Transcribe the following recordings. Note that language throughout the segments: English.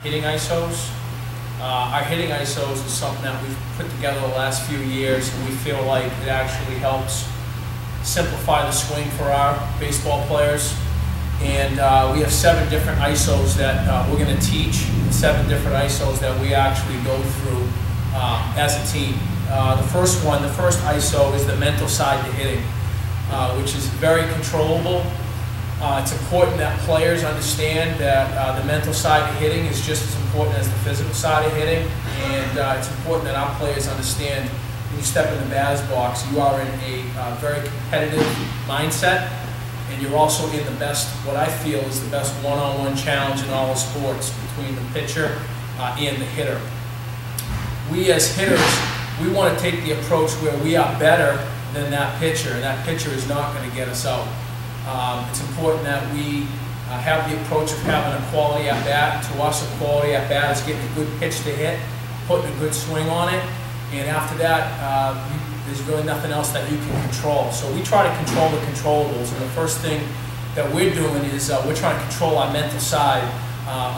Hitting ISOs. Our hitting ISOs is something that we've put together the last few years, and we feel like it actually helps simplify the swing for our baseball players. And we have 7 different ISOs that we're going to teach, 7 different ISOs that we actually go through as a team. The first ISO is the mental side to hitting, which is very controllable. It's important that players understand that the mental side of hitting is just as important as the physical side of hitting, and it's important that our players understand when you step in the batter's box, you are in a very competitive mindset, and you're also in the best, what I feel is the best one-on-one challenge in all of sports between the pitcher and the hitter. We as hitters, we want to take the approach where we are better than that pitcher, and that pitcher is not going to get us out. It's important that we have the approach of having a quality at bat. To us, a quality at bat is getting a good pitch to hit, putting a good swing on it, and after that, there's really nothing else that you can control. So we try to control the controllables, and the first thing that we're doing is we're trying to control our mental side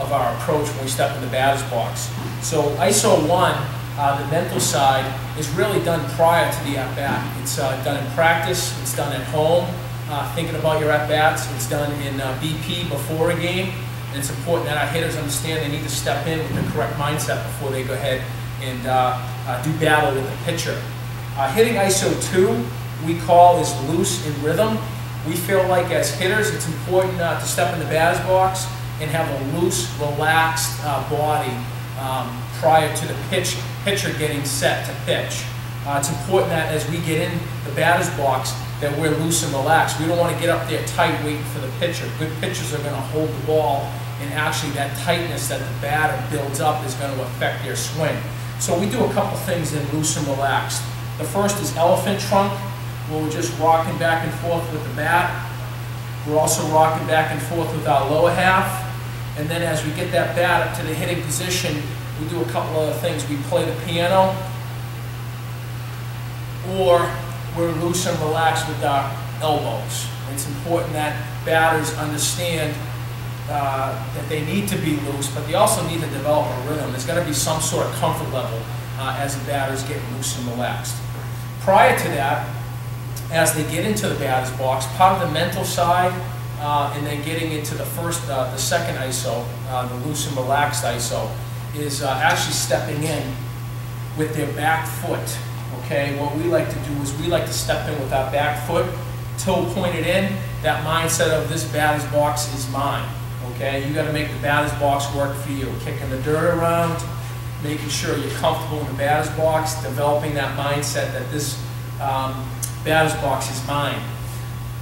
of our approach when we step in the batter's box. So ISO 1, the mental side, is really done prior to the at-bat. It's done in practice, it's done at home. Thinking about your at-bats, it's done in BP before a game, and it's important that our hitters understand they need to step in with the correct mindset before they go ahead and do battle with the pitcher. Hitting ISO 2, we call, is loose in rhythm. We feel like as hitters it's important to step in the batter's box and have a loose, relaxed body prior to the pitcher getting set to pitch. It's important that as we get in the batter's box that we're loose and relaxed. We don't want to get up there tight waiting for the pitcher. Good pitchers are going to hold the ball, and actually that tightness that the batter builds up is going to affect their swing. So we do a couple things in loose and relaxed. The first is elephant trunk, where we're just rocking back and forth with the bat. We're also rocking back and forth with our lower half. And then as we get that bat up to the hitting position, we do a couple other things. We play the piano, or we're loose and relaxed with our elbows. It's important that batters understand that they need to be loose, but they also need to develop a rhythm. There's got to be some sort of comfort level as the batters get loose and relaxed. Prior to that, as they get into the batter's box, part of the mental side and then getting into the second ISO, the loose and relaxed ISO, is actually stepping in with their back foot. Okay, what we like to do is we like to step in with our back foot, toe pointed in. That mindset of this batter's box is mine. Okay, you got to make the batter's box work for you. Kicking the dirt around, making sure you're comfortable in the batter's box, developing that mindset that this batter's box is mine.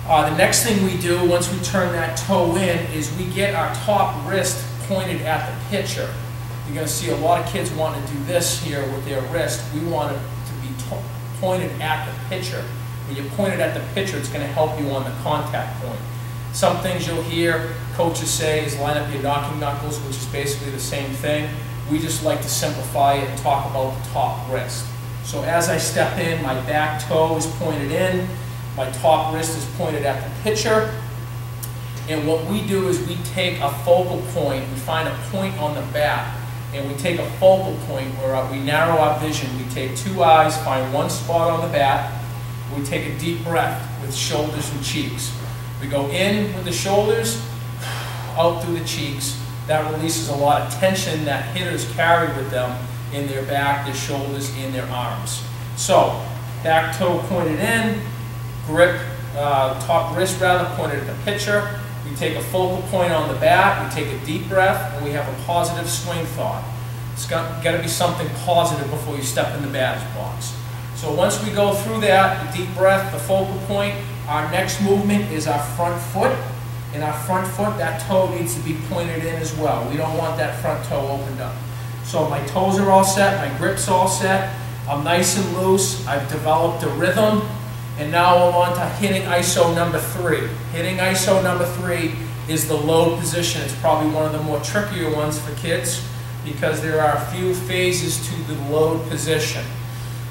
The next thing we do once we turn that toe in is we get our top wrist pointed at the pitcher. You're going to see a lot of kids want to do this here with their wrist. We want to pointed at the pitcher. When you point it at the pitcher, it's going to help you on the contact point. Some things you'll hear coaches say is line up your knocking knuckles, which is basically the same thing. We just like to simplify it and talk about the top wrist. So as I step in, my back toe is pointed in, my top wrist is pointed at the pitcher, and what we do is we take a focal point, we find a point on the bat, and we take a focal point where we narrow our vision. We take 2 eyes, find one spot on the bat. We take a deep breath with shoulders and cheeks. We go in with the shoulders, out through the cheeks. That releases a lot of tension that hitters carry with them in their back, their shoulders, and their arms. So, back toe pointed in, grip, top wrist rather, pointed at the pitcher. We take a focal point on the bat, we take a deep breath, and we have a positive swing thought. It's got to be something positive before you step in the batter's box. So once we go through that, the deep breath, the focal point, our next movement is our front foot. And our front foot, that toe needs to be pointed in as well. We don't want that front toe opened up. So my toes are all set, my grip's all set, I'm nice and loose, I've developed a rhythm. And now I'm on to hitting ISO number 3. Hitting ISO number 3 is the load position. It's probably one of the more trickier ones for kids because there are a few phases to the load position.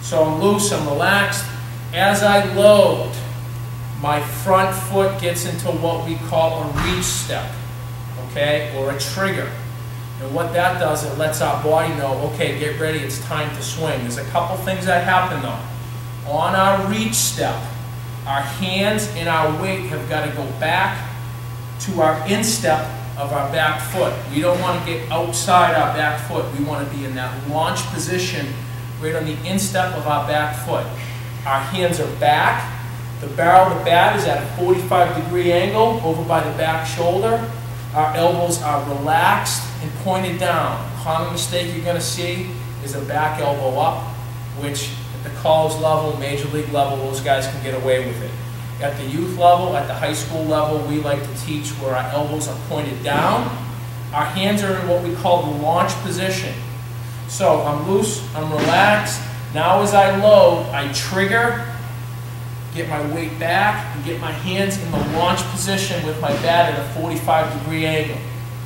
So I'm loose, I'm relaxed. As I load, my front foot gets into what we call a reach step, okay, or a trigger. And what that does, it lets our body know, okay, get ready, it's time to swing. There's a couple things that happen though. On our reach step, our hands and our weight have got to go back to our instep of our back foot. We don't want to get outside our back foot. We want to be in that launch position right on the instep of our back foot. Our hands are back. The barrel of the bat is at a 45-degree angle over by the back shoulder. Our elbows are relaxed and pointed down. A common mistake you're going to see is a back elbow up, which at the college level, major league level, those guys can get away with it. At the youth level, at the high school level, we like to teach where our elbows are pointed down. Our hands are in what we call the launch position. So I'm loose, I'm relaxed. Now as I load, I trigger, get my weight back, and get my hands in the launch position with my bat at a 45-degree angle.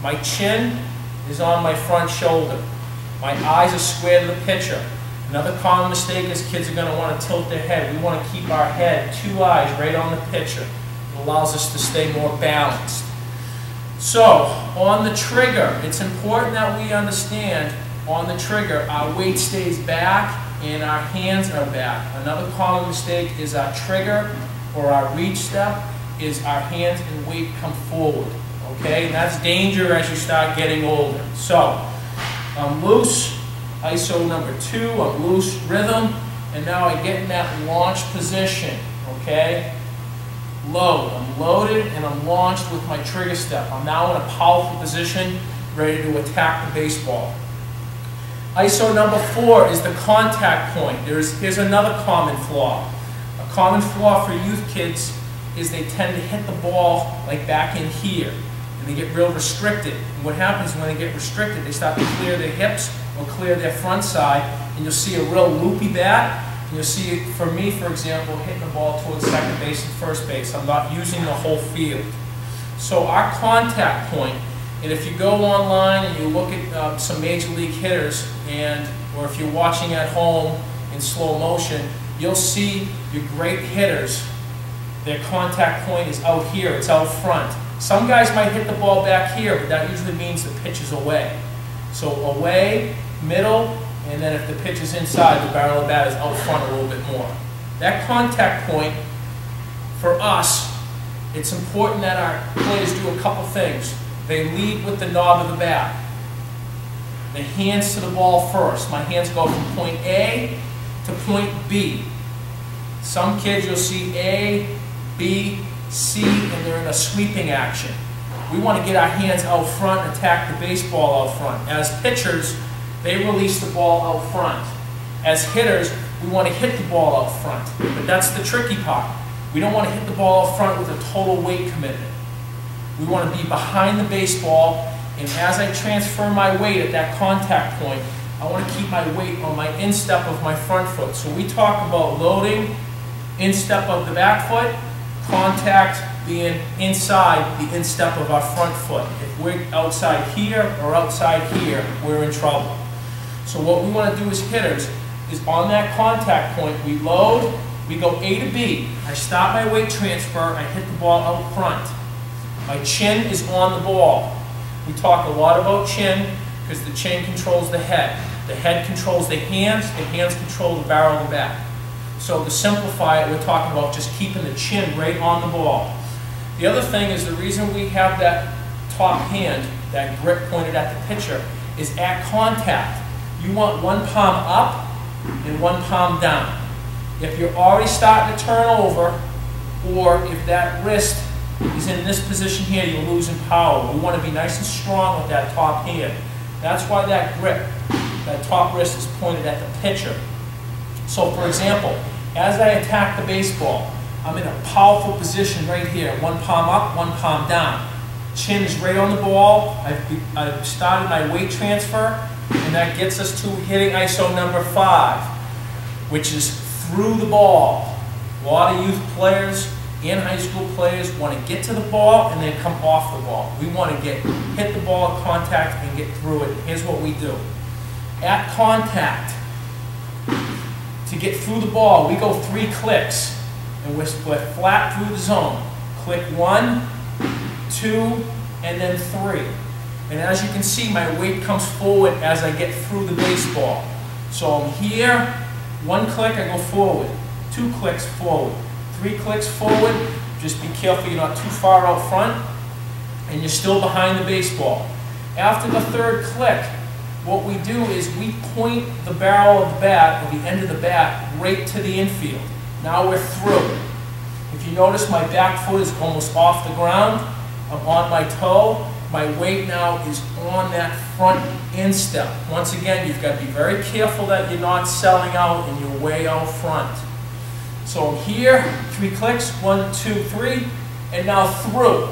My chin is on my front shoulder. My eyes are square to the pitcher. Another common mistake is kids are going to want to tilt their head. We want to keep our head, 2 eyes, right on the pitcher. It allows us to stay more balanced. So, on the trigger, it's important that we understand on the trigger, our weight stays back and our hands are back. Another common mistake is our trigger or our reach step is our hands and weight come forward. Okay, and that's danger as you start getting older. So, I'm loose, ISO number 2, I'm loose, rhythm, and now I get in that launch position. Okay, load, I'm loaded and I'm launched with my trigger step. I'm now in a powerful position, ready to attack the baseball. ISO number 4 is the contact point. Here's another common flaw. A common flaw for youth kids is they tend to hit the ball like back in here. And they get real restricted. And what happens when they get restricted, they start to clear their hips or clear their front side, and you'll see a real loopy bat. And you'll see, for me, for example, hitting the ball towards second base and first base. I'm not using the whole field. So our contact point, and if you go online and you look at some major league hitters, or if you're watching at home in slow motion, you'll see your great hitters, their contact point is out here, it's out front. Some guys might hit the ball back here, but that usually means the pitch is away. So away, middle, and then if the pitch is inside, the barrel of the bat is out front a little bit more. That contact point, for us, it's important that our players do a couple things. They lead with the knob of the bat. The hands to the ball first. My hands go from point A to point B. Some kids you'll see A, B, C, and they're in a sweeping action. We want to get our hands out front and attack the baseball out front. As pitchers, they release the ball out front. As hitters, we want to hit the ball out front. But that's the tricky part. We don't want to hit the ball out front with a total weight commitment. We want to be behind the baseball, and as I transfer my weight at that contact point, I want to keep my weight on my instep of my front foot. So we talk about loading, instep of the back foot, contact being inside the instep of our front foot. If we're outside here or outside here, we're in trouble. So what we want to do as hitters is on that contact point, we load, we go A to B. I stop my weight transfer, I hit the ball out front. My chin is on the ball. We talk a lot about chin because the chin controls the head. The head controls the hands control the barrel of the bat. So to simplify it, we're talking about just keeping the chin right on the ball. The other thing is the reason we have that top hand, that grip pointed at the pitcher, is at contact. You want one palm up and one palm down. If you're already starting to turn over, or if that wrist is in this position here, you're losing power. We want to be nice and strong with that top hand. That's why that grip, that top wrist is pointed at the pitcher. So for example, as I attack the baseball, I'm in a powerful position right here. One palm up, one palm down. Chin is right on the ball. I've started my weight transfer, and that gets us to hitting ISO number 5, which is through the ball. A lot of youth players and high school players want to get to the ball and then come off the ball. We want to hit the ball at contact and get through it. Here's what we do. At contact, to get through the ball, we go 3 clicks, and we're flat through the zone. Click 1, 2, and then 3. And as you can see, my weight comes forward as I get through the baseball. So I'm here, 1 click, I go forward, 2 clicks forward, 3 clicks forward. Just be careful you're not too far out front, and you're still behind the baseball. After the 3rd click, what we do is we point the barrel of the bat, or the end of the bat, right to the infield. Now we're through. If you notice, my back foot is almost off the ground. I'm on my toe. My weight now is on that front instep. Once again, you've got to be very careful that you're not selling out and you're way out front. So I'm here, 3 clicks, 1, 2, 3, and now through.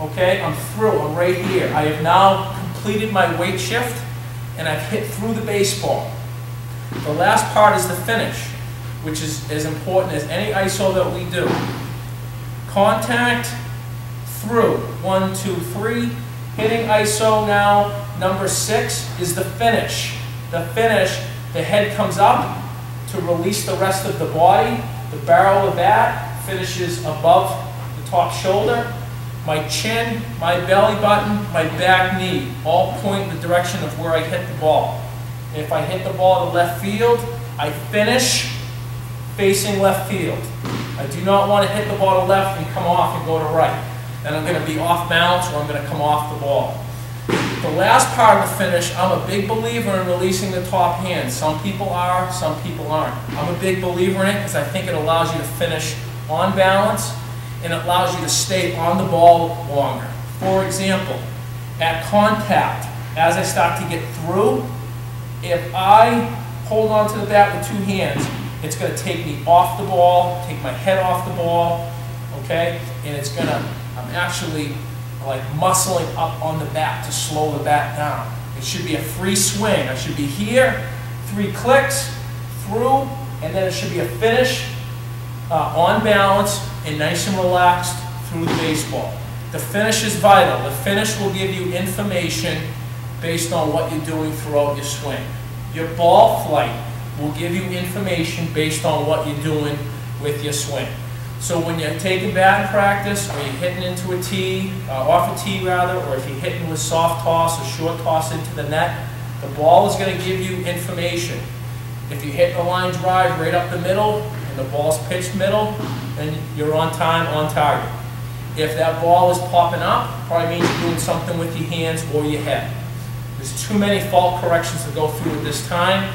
Okay, I'm through, I'm right here. I have now completed my weight shift and I've hit through the baseball. The last part is the finish, which is as important as any ISO that we do. Contact, through, 1, 2, 3. Hitting ISO now, number 6 is the finish. The finish, the head comes up to release the rest of the body. The barrel of the bat finishes above the top shoulder. My chin, my belly button, my back knee all point in the direction of where I hit the ball. If I hit the ball to left field, I finish facing left field. I do not want to hit the ball to left and come off and go to right. Then I'm going to be off balance or I'm going to come off the ball. The last part of the finish, I'm a big believer in releasing the top hand. Some people are, some people aren't. I'm a big believer in it because I think it allows you to finish on balance and it allows you to stay on the ball longer. For example, at contact, as I start to get through, if I hold on to the bat with 2 hands, it's going to take me off the ball, take my head off the ball, okay? And it's going to, I'm actually like muscling up on the bat to slow the bat down. It should be a free swing. I should be here, 3 clicks, through, and then it should be a finish on balance and nice and relaxed through the baseball. The finish is vital. The finish will give you information based on what you're doing throughout your swing. Your ball flight will give you information based on what you're doing with your swing. So when you're taking batting practice, or you're hitting into a tee, off a tee rather, or if you're hitting with soft toss or short toss into the net, the ball is going to give you information. If you hit the line drive right up the middle, and the ball's pitched middle, then you're on time, on target. If that ball is popping up, probably means you're doing something with your hands or your head. There's too many fault corrections to go through at this time,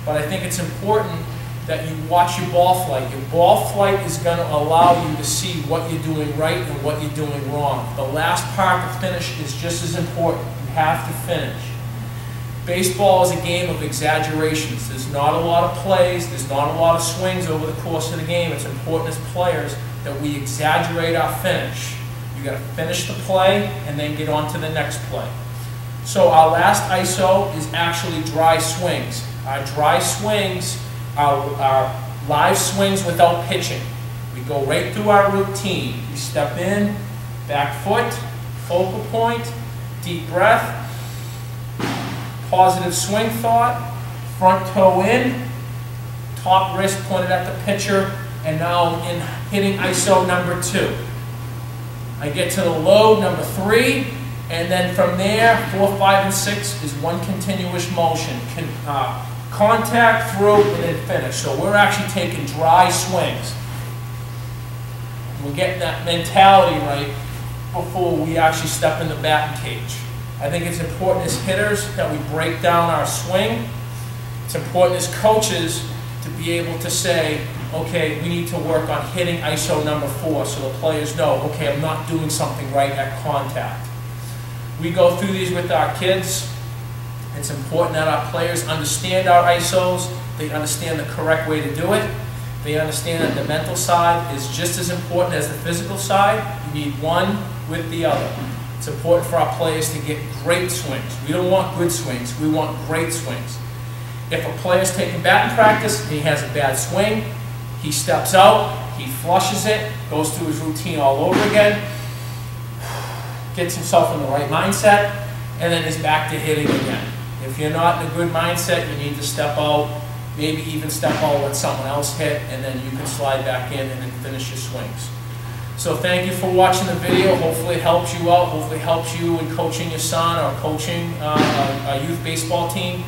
but I think it's important that you watch your ball flight. Your ball flight is going to allow you to see what you're doing right and what you're doing wrong. The last part, the finish, is just as important. You have to finish. Baseball is a game of exaggerations. There's not a lot of plays, there's not a lot of swings over the course of the game. It's important as players that we exaggerate our finish. You got to finish the play and then get on to the next play. So our last ISO is actually dry swings. Our dry swings are live swings without pitching. We go right through our routine. We step in, back foot, focal point, deep breath, positive swing thought, front toe in, top wrist pointed at the pitcher, and now in hitting ISO number 2. I get to the low, number 3, and then from there, 4, 5, and 6 is one continuous motion. Contact, through, and then finish. So we're actually taking dry swings. We're getting that mentality right before we actually step in the batting cage. I think it's important as hitters that we break down our swing. It's important as coaches to be able to say, okay, we need to work on hitting ISO number 4 so the players know, okay, I'm not doing something right at contact. We go through these with our kids. It's important that our players understand our ISOs, they understand the correct way to do it, they understand that the mental side is just as important as the physical side. You need one with the other. It's important for our players to get great swings. We don't want good swings, we want great swings. If a player's taking batting practice and he has a bad swing, he steps out, he flushes it, goes through his routine all over again, gets himself in the right mindset, and then is back to hitting again. If you're not in a good mindset, you need to step out, maybe even step out, let someone else hit, and then you can slide back in and then finish your swings. So thank you for watching the video. Hopefully it helps you out. Hopefully it helps you in coaching your son or coaching a youth baseball team.